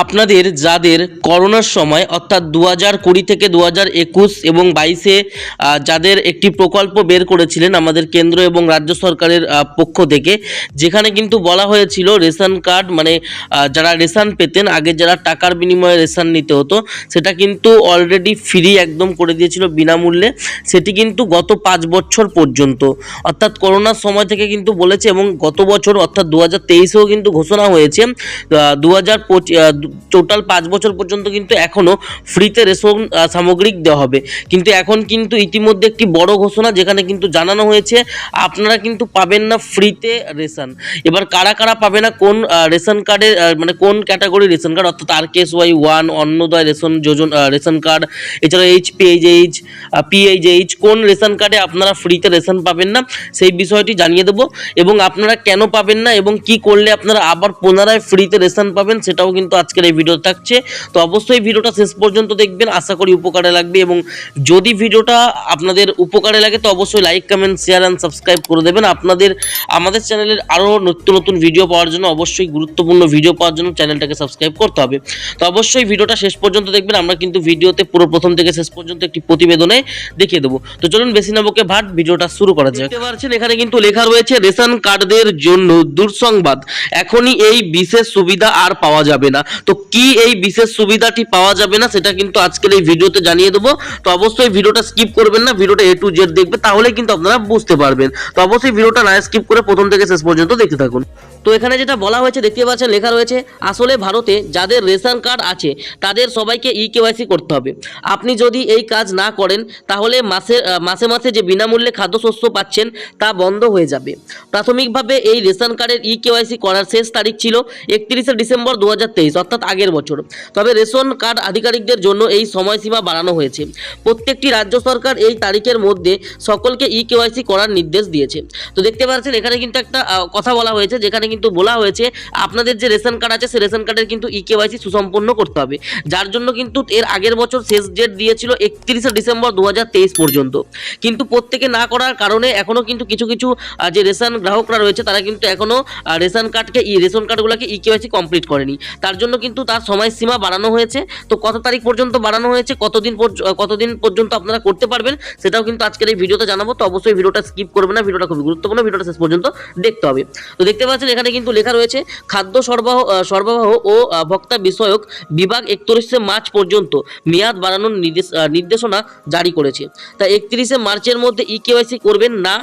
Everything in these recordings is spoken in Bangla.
আপনাদের যাদের করোনার সময় অর্থাৎ 2020 থেকে 2021 এবং 22-এ যাদের একটি প্রকল্প বের করেছিলেন আমাদের কেন্দ্র এবং রাজ্য সরকারের পক্ষ থেকে, যেখানে কিন্তু বলা হয়েছিল রেশন কার্ড মানে যারা রেশন পেতেন আগে, যারা টাকার বিনিময়ে রেশন নিতে হতো, সেটা কিন্তু অলরেডি ফ্রি একদম করে দিয়েছিল বিনামূল্যে। সেটি কিন্তু গত 5 বছর পর্যন্ত, অর্থাৎ করোনার সময় থেকে কিন্তু বলেছে, এবং গত বছর অর্থাৎ 2023-এও কিন্তু ঘোষণা হয়েছে 2025 টোটাল 5 বছর পর্যন্ত কিন্তু এখনও ফ্রিতে রেশন সামগ্রিক দেওয়া হবে। কিন্তু এখন কিন্তু ইতিমধ্যে একটি বড় ঘোষণা, যেখানে কিন্তু জানানো হয়েছে আপনারা কিন্তু পাবেন না ফ্রিতে রেশন। এবার কারা কারা পাবে না, কোন রেশন কার্ডের মানে কোন ক্যাটাগরি রেশন কার্ড, অর্থাৎ RKSY 1 অন্নদয় রেশন যোজনা রেশন কার্ড, এছাড়া HPHH PHH, কোন রেশন কার্ডে আপনারা ফ্রিতে রেশন পাবেন না সেই বিষয়টি জানিয়ে দেবো, এবং আপনারা কেন পাবেন না এবং কি করলে আপনারা আবার পুনরায় ফ্রিতে রেশন পাবেন সেটাও কিন্তু আজকের এই ভিডিও থাকছে। তো অবশ্যই ভিডিওটা শেষ পর্যন্ত দেখবেন, আশা করি উপকারে লাগবে, এবং যদি ভিডিওটা আপনাদের উপকারে লাগে তো অবশ্যই like comment share and subscribe করে দেবেন। আমাদের চ্যানেলের আরও নতুন নতুন ভিডিও পাওয়ার জন্য, অবশ্যই গুরুত্বপূর্ণ ভিডিও পাওয়ার জন্য চ্যানেলটাকে সাবস্ক্রাইব করতে হবে। তো অবশ্যই ভিডিওটা শেষ পর্যন্ত দেখবেন, আমরা কিন্তু ভিডিওতে পুরো প্রথম থেকে শেষ পর্যন্ত একটি প্রতিবেদনে দেখিয়ে দেবো। তো চলুন বেশি না বকে ভাট ভিডিওটা শুরু করা যাক। দেখতে পাচ্ছেন এখানে কিন্তু লেখা রয়েছে রেশন কার্ডদের জন্য দুঃসংবাদ, এখনই এই বিশেষ সুবিধা আর পাওয়া যাবে না। তো কি এই বিশেষ সুবিধাটি পাওয়া যাবে না সেটা কিন্তু আজকের এই ভিডিওতে জানিয়ে দেবো। তো অবশ্যই ভিডিওটা স্কিপ করবেন না, ভিডিওটা A to Z দেখবে, তাহলে কিন্তু আপনারা বুঝতে পারবেন। তো অবশ্যই ভিডিওটা না স্কিপ করে প্রথম থেকে শেষ পর্যন্ত দেখতে থাকুন। তো এখানে যেটা বলা হয়েছে দেখতে পাচ্ছেন লেখা রয়েছে, আসলে ভারতে যাদের রেশন কার্ড আছে তাদের সবাইকে EKYC করতে হবে। আপনি যদি এই কাজ না করেন তাহলে মাসে মাসে যে বিনামূল্যে খাদ্যশস্য পাচ্ছেন তা বন্ধ হয়ে যাবে। প্রাথমিকভাবে এই রেশন কার্ডের EKYC করার শেষ তারিখ ছিল 31শে ডিসেম্বর 2023, অর্থাৎ আগের বছর। তবে রেশন কার্ড আধিকারিকদের জন্য এই সময়সীমা বাড়ানো হয়েছে। প্রত্যেকটি রাজ্য সরকার এই তারিখের মধ্যে সকলকে EKYC করার নির্দেশ দিয়েছে। তো দেখতে পাচ্ছেন এখানে কিন্তু একটা কথা বলা হয়েছে, যেখানে কিন্তু বলা হয়েছে আপনাদের যে রেশন কার্ড আছে সেই রেশন কার্ডের কিন্তু EKYC সুসম্পন্ন করতে হবে, যার জন্য কিন্তু এর আগের বছর শেষ ডেট দিয়েছিল 31শে ডিসেম্বর 2023 পর্যন্ত। কিন্তু প্রত্যেকে না করার কারণে এখনও কিন্তু কিছু কিছু যে রেশন গ্রাহকরা রয়েছে তারা কিন্তু এখনও রেশন কার্ডগুলোকে EKYC কমপ্লিট করেনি। তার জন্য কিন্তু তার সময়সীমা বাড়ানো হয়েছে। তো কত তারিখ পর্যন্ত বাড়ানো হয়েছে, কতদিন পর্যন্ত আপনারা করতে পারবেন সেটাও কিন্তু আজকের এই ভিডিওতে জানাবো। তো অবশ্যই ভিডিওটা স্কিপ করবেন না, ভিডিওটা খুবই গুরুত্বপূর্ণ, ভিডিওটা শেষ পর্যন্ত দেখতে হবে। তো দেখতে পাচ্ছেন এখানে কিন্তু লেখা রয়েছে খাদ্য সরবরাহ ও ভোক্তা বিষয়ক বিভাগ 31শে মার্চ পর্যন্ত মেয়াদ বাড়ানোর নির্দেশনা জারি করেছে। তা 31শে মার্চের মধ্যে EKYC করবেন না,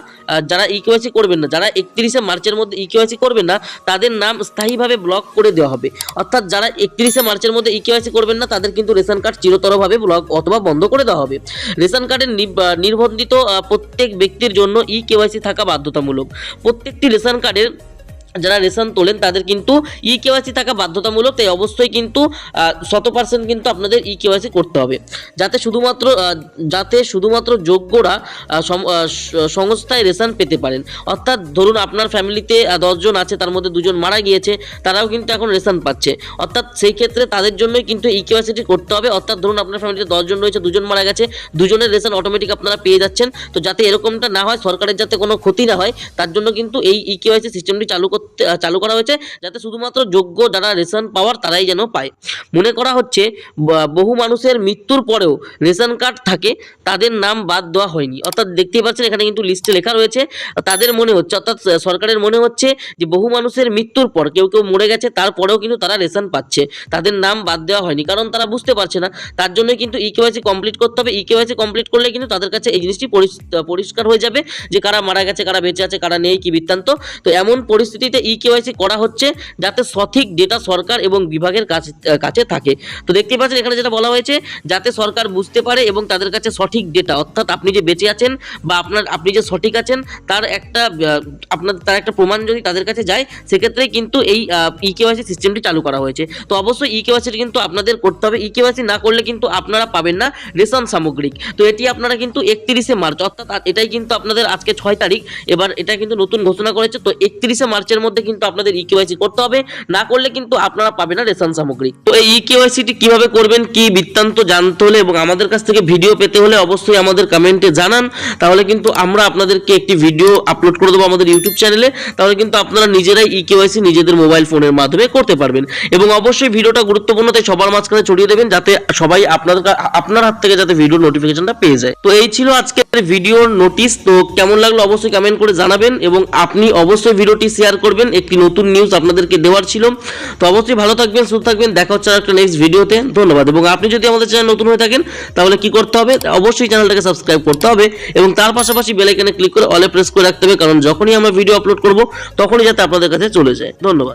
যারা 31শে মার্চের মধ্যে EKYC করবেন না তাদের নাম স্থায়ীভাবে ব্লক করে দেওয়া হবে। অর্থাৎ যারা 31শে মার্চের মধ্যে EKYC করবেন না তাদের কিন্তু রেশন কার্ড চিরতরভাবে ব্লক অথবা বন্ধ করে দেওয়া হবে। রেশন কার্ডের নির্বন্ধিত প্রত্যেক ব্যক্তির জন্য EKYC থাকা বাধ্যতামূলক। প্রত্যেকটি রেশন কার্ডের যারা রেশন তোলেন তাদের কিন্তু EKYC থাকা বাধ্যতামূলক। তাই অবশ্যই কিন্তু 100% কিন্তু আপনাদের EKYC করতে হবে, যাতে শুধুমাত্র যোগ্যরা সংস্থায় রেশন পেতে পারেন। অর্থাৎ ধরুন আপনার ফ্যামিলিতে 10 জন আছে, তার মধ্যে 2 জন মারা গিয়েছে, তারাও কিন্তু এখন রেশন পাচ্ছে। অর্থাৎ সেই ক্ষেত্রে তাদের জন্যই কিন্তু EKYCটি করতে হবে। অর্থাৎ ধরুন আপনার ফ্যামিলিতে 10 জন রয়েছে, 2 জন মারা গেছে, 2 জনের রেশন অটোমেটিক আপনারা পেয়ে যাচ্ছেন। তো যাতে এরকমটা না হয়, সরকারের যাতে কোনো ক্ষতি না হয়, তার জন্য কিন্তু এই EKYC সিস্টেমটি চালু করা হয়েছে, যাতে শুধুমাত্র যোগ্য যারা রেশন পাওয়ার তারাই যেন পায়। মনে করা হচ্ছে বহু মানুষের মৃত্যুর পরেও রেশন কার্ড থাকে, তাদের নাম বাদ দেওয়া হয়নি। অর্থাৎ দেখতেই পাচ্ছেন এখানে কিন্তু লিস্টে লেখা রয়েছে, তাদের মনে হচ্ছে, অর্থাৎ সরকারের মনে হচ্ছে যে বহু মানুষের মৃত্যুর পর কেউ মরে গেছে, তারপরেও কিন্তু তারা রেশন পাচ্ছে, তাদের নাম বাদ দেওয়া হয়নি, কারণ তারা বুঝতে পারছে না। তার জন্য কিন্তু EKYC কমপ্লিট করতে হবে। EKYC কমপ্লিট করলে কিন্তু তাদের কাছে এই জিনিসটি পরিষ্কার হয়ে যাবে যে কারা মারা গেছে, কারা বেঁচে আছে, কারা নেই, কি বৃত্তান্ত। তো এমন পরিস্থিতিতে EKYC করা হচ্ছে যাতে সঠিক ডেটা সরকার এবং বিভাগের কাছে থাকে। তো দেখতে পাচ্ছেন এখানে যেটা বলা হয়েছে, যাতে সরকার বুঝতে পারে এবং তাদের কাছে সঠিক ডেটা, অর্থাৎ আপনি যে বেঁচে আছেন বা আপনি যে সঠিক আছেন তার একটা প্রমাণ যদি তাদের কাছে যায়, সেক্ষেত্রে কিন্তু এই EKYC সিস্টেমটি চালু করা হয়েছে। তো অবশ্যই EKYC কিন্তু আপনাদের করতে হবে। EKYC না করলে কিন্তু আপনারা পাবেন না রেশন সামগ্রিক। তো এটি আপনারা কিন্তু 31শে মার্চ, অর্থাৎ এটাই কিন্তু আপনাদের আজকে 6 তারিখ, এবার এটা কিন্তু নতুন ঘোষণা করেছে। তো 31শে মার্চের মধ্যে কিন্তু আপনাদের ইকেওয়াইসি করতে হবে, না করলে কিন্তু আপনারা পাবেন না রেশন সামগ্রী। তো এই ইকেওয়াইসিটি কিভাবে করবেন, কি বৃত্তান্ত জানতে হলে এবং আমাদের কাছ থেকে ভিডিও পেতে হলে অবশ্যই আমাদের কমেন্টে জানান, তাহলে কিন্তু আমরা আপনাদেরকে একটি ভিডিও আপলোড করে দেবো আমাদের ইউটিউব চ্যানেলে, তাহলে কিন্তু আপনারা নিজেরাই ইকেওয়াইসি নিজেদের মোবাইল ফোনের মাধ্যমে করতে পারবেন। এবং অবশ্যই ভিডিওটা গুরুত্বপূর্ণ, তাই সবার মাঝখানে ছড়িয়ে দেবেন যাতে সবাই আপনার হাত থেকে যাতে ভিডিও নোটিফিকেশনটা পেয়ে যায়। তো এই ছিল আজকের ভিডিওর নোটিশ। তো কেমন লাগলো অবশ্যই কমেন্ট করে জানাবেন এবং আপনি অবশ্যই ভিডিওটি শেয়ার করবেন, একটি নতুন নিউজ আপনাদেরকে দেওয়ার ছিল। তো অবশ্যই ভালো থাকবেন, সুস্থ থাকবেন, দেখা হচ্ছে আর একটা নেক্সট ভিডিওতে। ধন্যবাদ। এবং আপনি যদি আমাদের চ্যানেল নতুন হয়ে থাকেন তাহলে কি করতে হবে, অবশ্যই চ্যানেলটাকে সাবস্ক্রাইব করতে হবে এবং তার পাশাপাশি বেল আইকনে ক্লিক করে অলে প্রেস করে রাখতে হবে, কারণ যখনই আমরা ভিডিও আপলোড করব তখনই যাতে আপনাদের কাছে চলে যায়। ধন্যবাদ।